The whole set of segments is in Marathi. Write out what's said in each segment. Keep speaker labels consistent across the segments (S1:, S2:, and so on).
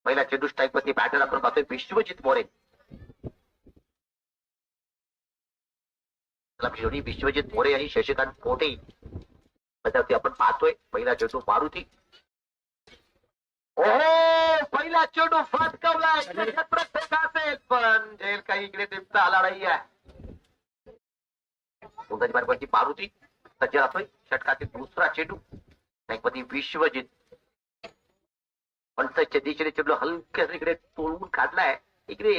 S1: पहिला चेंडू स्ट्राईक वरती बॅटर आपण पाहतोय विश्वजित मोरे. विश्वजित मोरे आणि शशिकांत पोटे त्याच्यावरती आपण पाहतोय. पहिला चेंडू मारुती. ओहो, पहिला चेंडू फटकावलाय असेल पण झेल काही इकडे टिपता आला नाही आहे. मारुती सज्ज राहतोय. षटकातील दुसरा चेंडू मध्ये विश्वजित पंचायतच्या दिशेने चेंडू हलक्या इकडे तोडून काढलाय. इकडे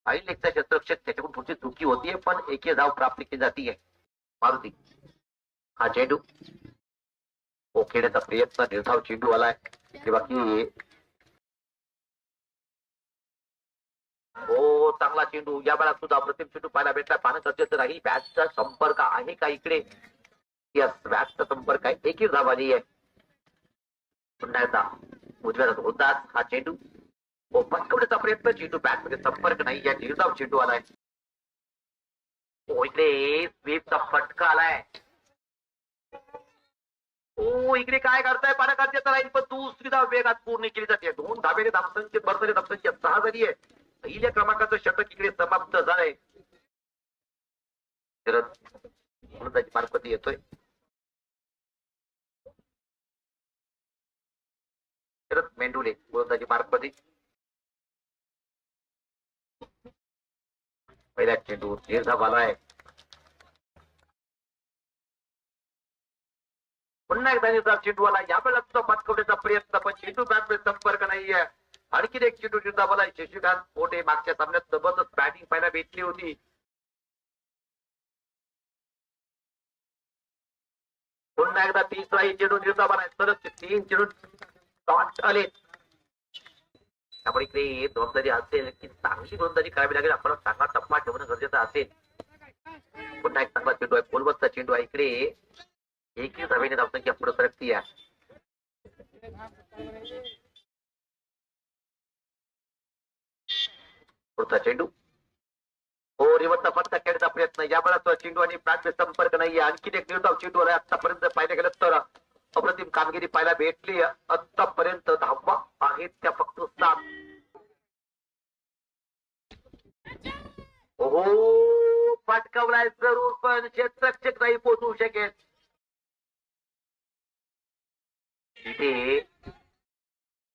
S1: फाईल लेगचा क्षेत्ररक्षक त्याच्याकडून पुढची चुकी होतीये पण एक धाव प्राप्त केली जाते. मारुती हा चेंडू खेळण्याचा प्रयत्न निर्धाव चेंडू आलाय. बाकी हो चांगला चेंडू या वेळा सुद्धा अप्रतिम चेंडू पाहायला भेटला. पाहणं गरजेचं राहील. बॅटचा संपर्क आहे का इकडे. बॅटचा संपर्क आहे. एकही धाव आली आहे. पुन्हा एकदा उजव्या होतात हा चेंडू पटकवण्याचा प्रयत्न. चेंडू बॅट मध्ये संपर्क नाही. या निर्धाव चेंडू आलाय. इकडे स्वीपचा फटका आलाय. इकडे काय करताय पाना गरजेचं राहील पण दुसरी धाव वेगात पूर्ण केली जाते. 2 धावेने धावसंख्येत बरतरी धावसंख्या 6 झाली आहे. पहिल्या क्रमांकाचं षटक इकडे समाप्त झालंय. त्याची मार्फती येतोय. मेंढुले गोलंदाजी मार्फती. पहिल्या चेंडू निर्धाव आलाय. पुन्हा एकदा निर्धाव चेंडू आला. यावेळेला सुद्धा पटकवण्याचा प्रयत्न पण चेंडू बॅटमध्ये संपर्क नाहीये. आणखी एक चेंडू निर्धाव आलाय. शशिकांत पोटे मागच्या सामन्यात जबरदस्त बॅटिंग पाहायला भेटली होती. पुन्हा एकदा तिसराही चेंडू निर्धाव आलाय. सलग 3 चेंडू शॉट आले. त्यामुळे इकडे गोलंदाजी असेल की चांगली गोलंदाजी करावी लागेल. आपण चांगला टप्पा ठेवणं गरजेचं असेल. पुन्हा एक चांगला चेंडू आहे. पोलवरचा चेंडू आहे. इकडे एकही धावेने धावसंख्या पुढे सरकती आहे. पुढचा चेंडू हो रिव्हर्सचा फटका खेळण्याचा प्रयत्न. या वेळा चेंडू आणि बॅटमध्ये संपर्क नाहीये. आणखी एक निर्धाव चेंडू आलाय. आतापर्यंत पाहिलं गेलं तर अप्रतिम कामगिरी पाहायला भेटली. आतापर्यंत धावा आहेत त्या फक्त 7. हो फटकावलाय जरूर पण क्षेत्ररक्षक नाही पोहोचू शकेल. इथे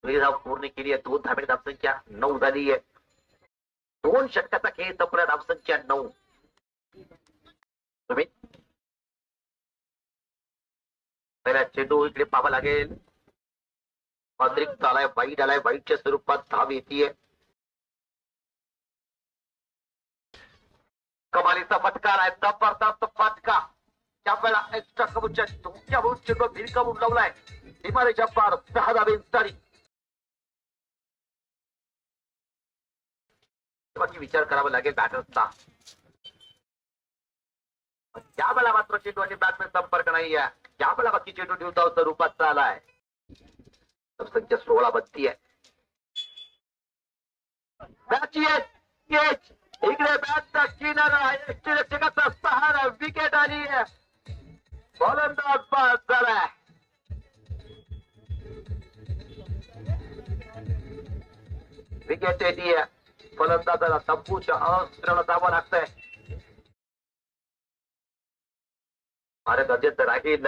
S1: धाव पूर्ण केली आहे. 2 धावेने धावसंख्या 9 झाली आहे. 2 षटकाचा खेळ संपला. धावसंख्या 9. तुम्ही पहिला चेंडू इकडे पाहावा लागेल. अतिरिक्त आलाय. वाईट आलाय. वाईटच्या स्वरूपात धाव येते. कमालीचा फटका आलाय. जबरदस्त फटका. त्यावेळेला एक्स्ट्रा कबूच्या धोक्यावरून चेंडू भिरकावून लावलाय. हिमालय जब्बार 6 धावेंसाठी. बाकी विचार करावा लागेल बॅटर्सचा. त्यावेळेला मात्र चेंडू आणि बॅटमध्ये संपर्क नाहीये. त्यावेळेला बाकी चेंडू निर्धाव स्वरूपात चालाय. संख्या 16 बनती आहे. इकडे बॅटचा किनारा यष्टीरक्षकाचा सहारा. विकेट आली आहे. गोलंदाज बाद झालाय. विकेट येते. फलंदाजाला संपूच्या अस्त्राला जावं लागतंय. अरे गरजेचं राहील.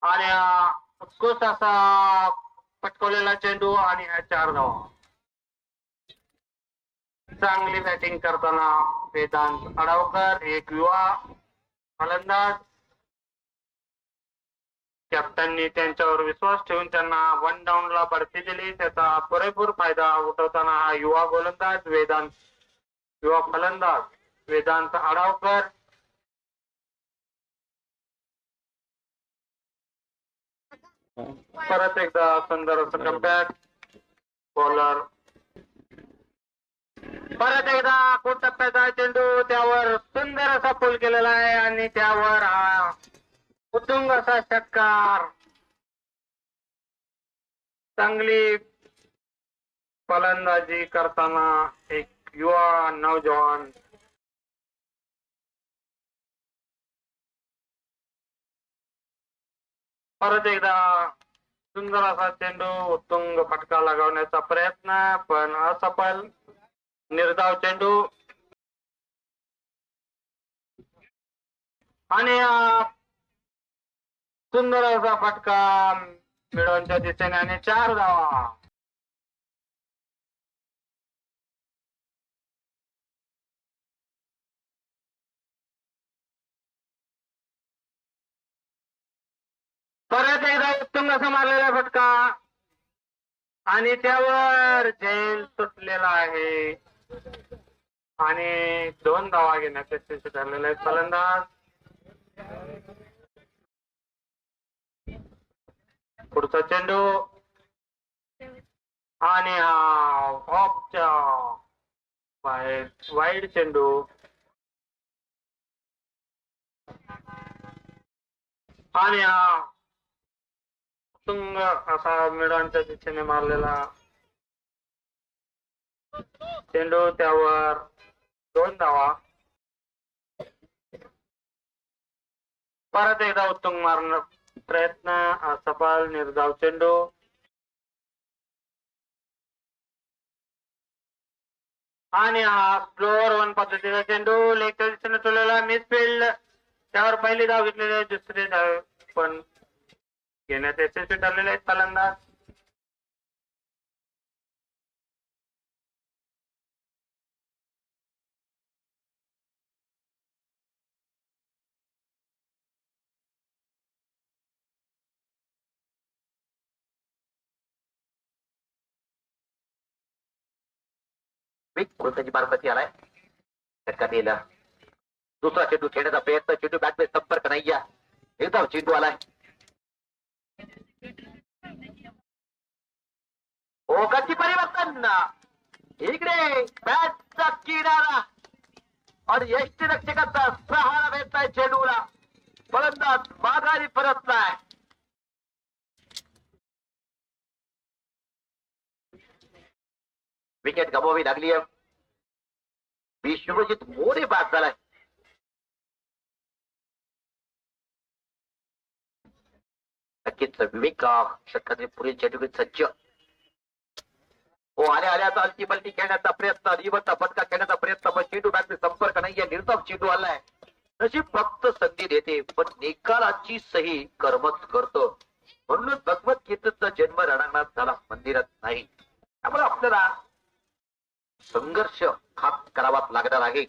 S2: आणि उत्कृष्ट असा पटकवलेला चेंडू आणि ह्या 4 धावा. चांगली बॅटिंग करताना वेदांत आडावकर एक युवा फलंदाज. कॅप्टननी त्यांच्यावर विश्वास ठेवून त्यांना 1 डाऊनला बढती दिली. त्याचा पुरेपूर फायदा उठवताना हा युवा गोलंदाज युवा फलंदाज वेदांत आडावकर. परत एकदा सुंदर असं कमबॅक. बॉलर परत एकदा कोटप्प्याचा चेंडू. त्यावर सुंदर असा पूल केलेला आहे आणि त्यावर हा उत्तुंग असा षटकार. चांगली फलंदाजी करताना एक युवा नौजवान परत एकदा सुंदर असा चेंडू उत्तुंग फटका लगावण्याचा प्रयत्न पण असफल. निर्धाव चेंडू आणि सुंदर असा फटका मिळवण्याच्या दिशेने आणि 4 धावा. परत एकदा उत्तुंग असा मारलेला फटका आणि त्यावर झेल सुटलेला आहे आणि 2 धावा घेण्याचे यशस्वी ठरलेले आहेत फलंदाज. पुढचा चेंडू आणि ऑफच्या बाहेर वाईड चेंडू आणि उत्तुंग असा मिडॉनच्या दिशेने मारलेला चेंडू त्यावर 2 धावा. परत एकदा उत्तुंग मारणार प्रयत्न असफल. निर्धाव चेंडू आणि स्लोअर 1 पद्धतीचा चेंडू लेगच्या दिशेने ठेवलेला मिसफिल्ड. त्यावर पहिली धाव घेतलेली आहे. दुसरी धाव पण घेण्यात यशस्वी ठरलेले आहेत फलंदाज.
S1: कोणत्याची मार्फती आलाय फटका दिला. दुसरा चेंडू खेळण्याचा प्रयत्न. चेंडू बॅटमध्ये संपर्क नाही आहे. एकदा चेंडू आलाय. ओकाची परिवर्तन इकडे बॅटचा किनारा आणि यष्टी रक्षकाचा सहारा भेटलाय चेंडूला. फलंदाज माघारी परतलाय. विकेट गमवावी लागली आहे. विश्वजित मोरे बाद झालाय. नक्कीच विवेक षटकातील पुढील चेंडूत सज्ज. हो आल्या हलकी पलटी खेळण्याचा प्रयत्न. रिवर्सचा फटका खेळण्याचा प्रयत्न पण चेंडू बॅटने संपर्क नाहीये. निर्धाव चेंडू आलाय. नशीब फक्त संधी देते पण निकालाची सही कर्मच करतो. म्हणून भगवद्गीतेचा जन्म रणांगणात झाला, मंदिरात नाही. त्यामुळे आपल्याला संघर्ष हात करावाच लागणार आहे.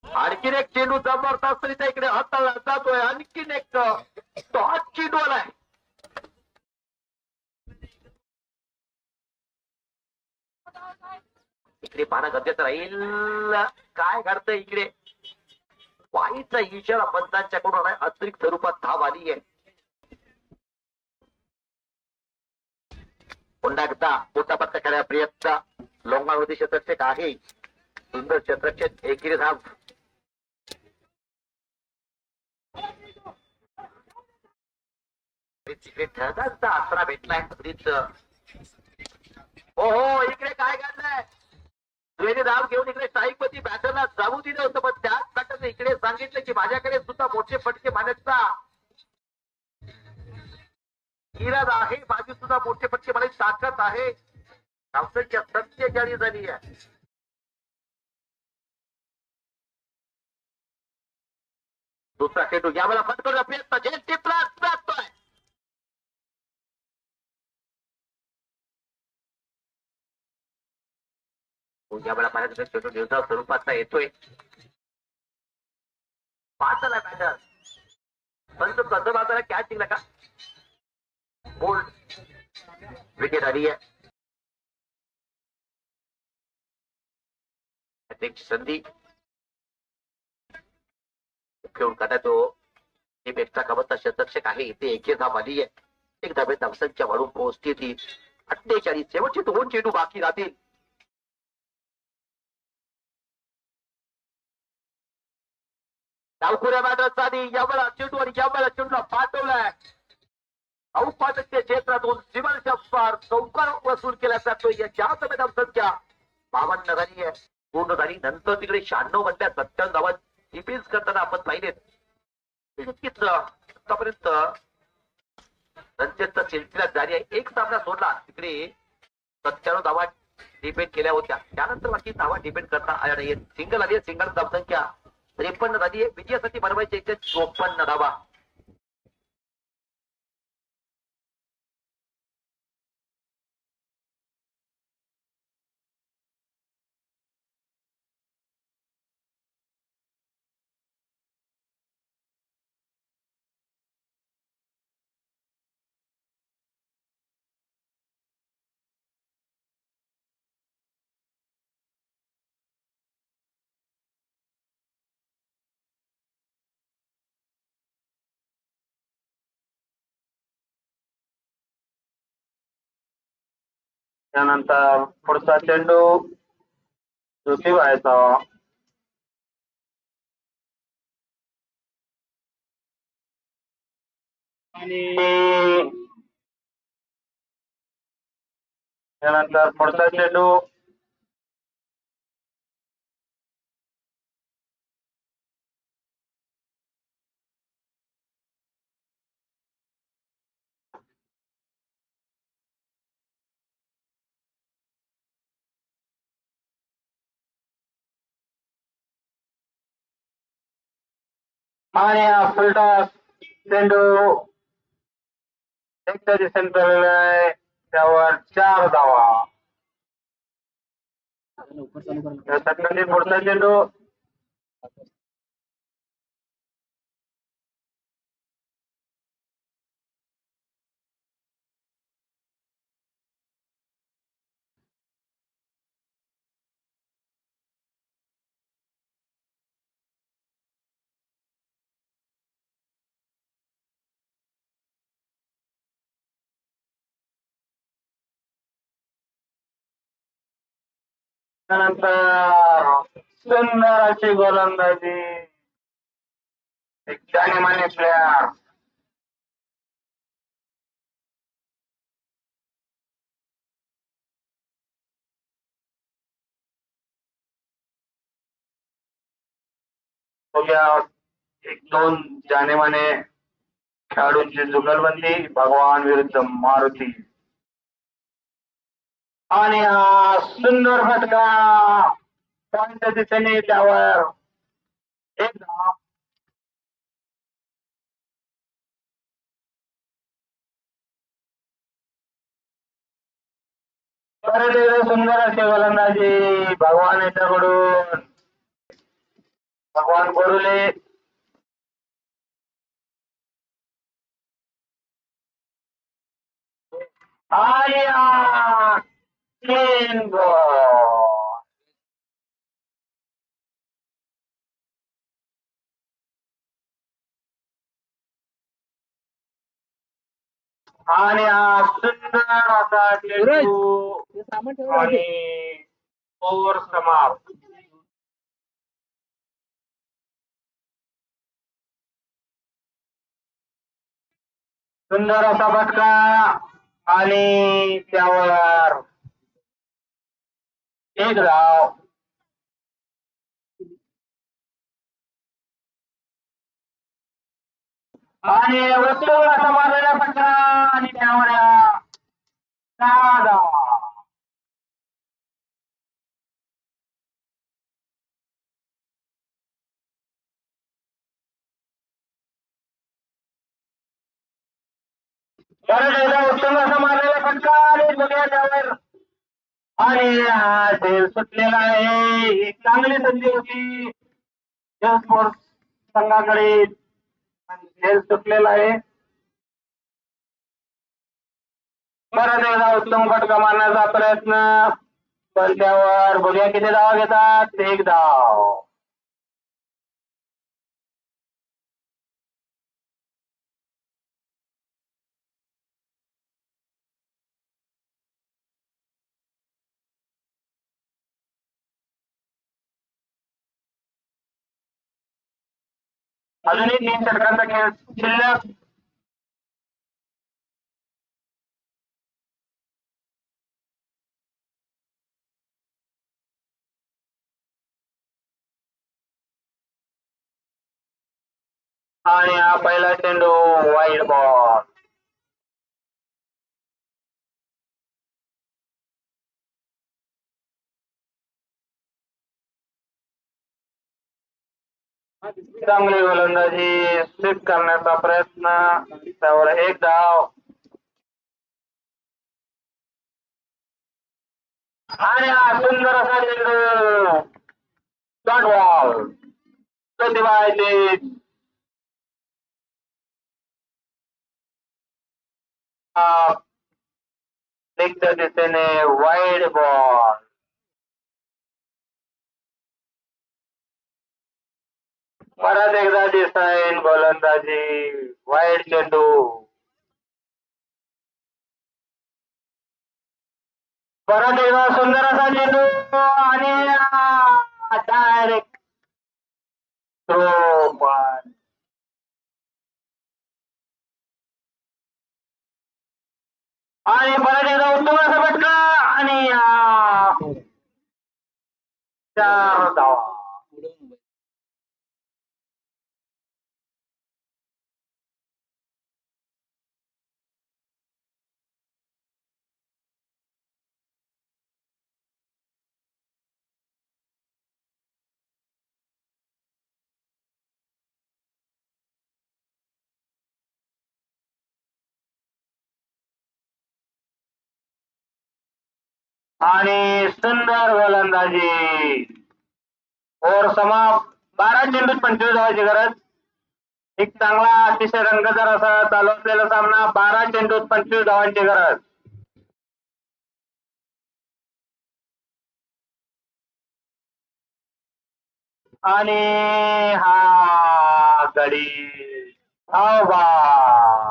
S1: आणखीन एक चेंडू जबरदस्त रित्या इकडे हाताळला जातोय. आणखीन एक टॉस चेंडू आलाय. इकडे पाहणं गरजेचं राहील काय घडतंय इकडे. वाईचा इशारा पंचांच्याकडून आलाय. अतिरिक्त स्वरूपात धाव आली आहे. पुन्हा एकदा मोठा पत्ता खेळायला प्रयत्न. लोंगावती क्षेत्ररक्षक आहे. सुंदर क्षेत्ररक्षक एकेरी धाव. तिकडे ढगांचा आसरा भेटलाय. अगदीच हो इकडे काय घडलंय. दुहेरी धाव घेऊन इकडे स्ट्राईक मध्ये बॅटरला जाऊ दिलं होतं पण त्याच बॅटरने इकडे सांगितलं की माझ्याकडे सुद्धा मोठे फटके मारण्याचा इरादा आहे. माझी सुद्धा मोठे फटके मारण्याची ताकद आहे. धावसंख्या 47 झाली आहे. दुसरा चेंडू यावेळेला फटकवण्याचा प्रयत्न. झेल टिपला जातोय. यावेळेला पाण्याचा चेंडू निर्धाव स्वरूपाचा येतोय. पाचला बॅटर पण तो कसं बाजारा कॅच जिंकला का. बोल्ड विकेट आली आहे. संधी खेळून काढा तो पेक्षा कबत्ता शतरक्षक आहे. इथे एक धाव आली आहे. एक धाबे धावसंख्या वाढून पोहोचते ती 48. शेवटचे 2 चेंडू बाकी राहतील. डावखुऱ्या बॅटरचा आधी यावेळेला चेंडू आणि यावेळेला चेंडूला पाठवलाय. औपात्य क्षेत्रातून सिमलच्या पार चौकार वसूल केला जातोय. याच्या संख्या 52 झाली आहे, पूर्ण झाली. नंतर तिकडे 96 मधल्या 57 धावा डिफेन्स करताना आपण पाहिलेत. नक्कीच आतापर्यंत रणजितचा सिलसिला जारी आहे. एक सामना सोडला तिकडे 97 धावा डिपेंड केल्या होत्या. त्यानंतर बाकी धावा डिपेंड करता आल्या नाहीये. सिंगल आली आहे, सिंगल धावसंख्या 53 झाली आहे. विजयासाठी बनवायचे 54 धावा.
S2: त्यानंतर पुढचा चेंडू ज्योती व्हायचा. आणि त्यानंतर पुढचा चेंडू आणि हा फुलटॉस चेंडू एकट्या दिशेने चाललेला आहे, त्यावर 4 धावा. त्यासाठी पुढचा चेंडू त्यानंतर सुंदर अशी गोलंदाजी, एक जानेमाने प्लेयर बघूया. 1-2 जानेमाने खेळाडूंची जुगलबंदी, भगवान विरुद्ध मारुती. आणि हा सुंदर फटका पॉइंटच्या दिशेने, त्यावर 1 धाव. परत एकदा सुंदर अशी गोलंदाजी भगवान याच्याकडून, भगवान बोरुले. आणि क्लीन बॉल. आणि हा सुंदर असा चेंडू आणि ओव्हर समाप्त. सुंदर असा फटका आणि त्यावर 1 धाव. आणि उत्तम असा मारलेला फटका आणि त्यावर 6 धावा. परत एकदा उत्तम असा मारलेला फटका आणि बघूया त्यावर. आणि झेल सुटलेला आहे. एक चांगली संधी होती स्पोर्ट्स संघाकडे, झेल सुटलेला आहे. परत एकदा उत्तम फटका मारण्याचा प्रयत्न, पण त्यावर बघूया किती धावा घेतात. 1 धाव. अजूनही 3 षटकांचा खेळ शिल्लक. आणि हा पहिला चेंडू वाईड बॉल. चांगली गोलंदाजी स्वीप करण्याचा प्रयत्न, त्यावर एक धाव. आणि हा सुंदर असा चेंडू डॉट बॉल. प्रतिभाचे लेगच्या दिशेने वाईड बॉल. परत एकदा दिसाईल गोलंदाजी वाईड चेंडू. परत एकदा सुंदर असा चेंडू आणि डायरेक्ट थ्रो पण. आणि परत एकदा उत्तम असा फटका आणि 4 धावा. आणि सुंदर गोलंदाजी. ओव्हर समाप्त. 12 चेंडूत 25 धावांची गरज. एक चांगला अतिशय रंगतदार असा चालू असलेला सामना. 12 चेंडूत 25 धावांची गरज. आणि हा गडी धावबाद.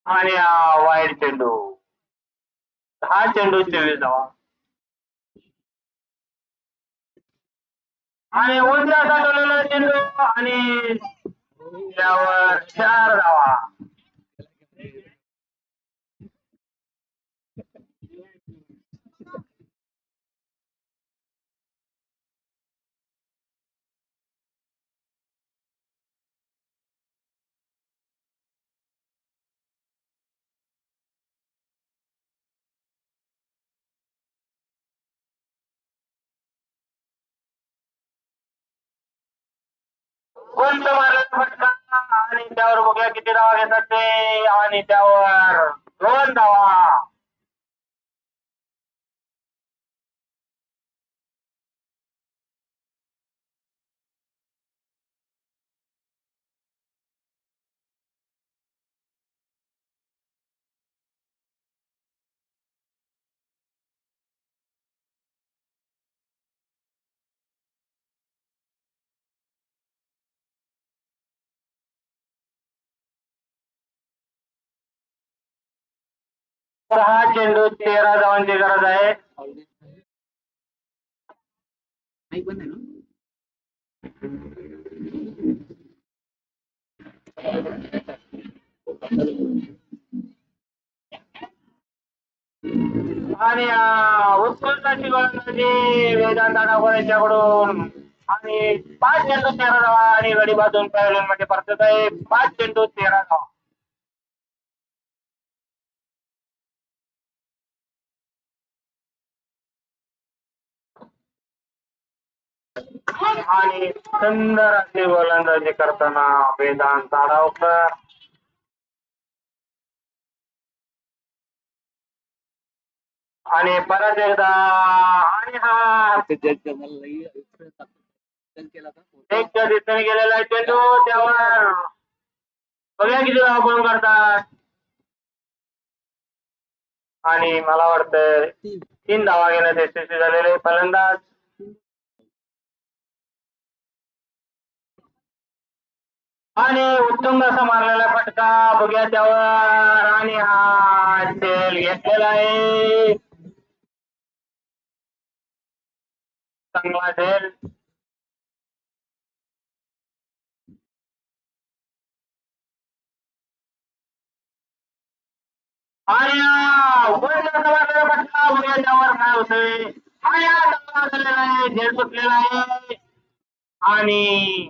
S2: आणि हा वाईड चेंडू. 10 चेंडू 24 धावा. आणि उंचा ठेवलेला चेंडू आणि त्यावर 4 धावा. उंच मारलेला फटका आणि त्यावर बघूया किती धावा घेतात ते. आणि त्यावर 2 धावा. सहा चेंडू 13 धावांची गरज आहे. आणि उत्कृष्ट अशी गोलंदाजी वेदांत आडावकर यांच्याकडून. आणि 5 चेंडू 13 धावा आणि गडी बाजून पॅव्हलियन मध्ये परतत आहे. 5 चेंडू 13 धावा. आणि सुंदर अशी गोलंदाजी करताना वेदांत आडावकर. आणि परत एकदा आणि हा एकच्या दिशेने गेलेला चेंडू. त्यावर बघूया किती धावा बॉल करतात. आणि मला वाटतं 3 धावा घेण्यात यशस्वी झालेले फलंदाज. आणि उत्तुंग असा मारलेला फटका बघूया त्यावर. आणि हा चेल घेतलेला आहे. चांगला झेल. आर्या बघूया त्यावर काय होतंय. आर्या चांगला झालेला आहे, झेल सुटलेला आहे आणि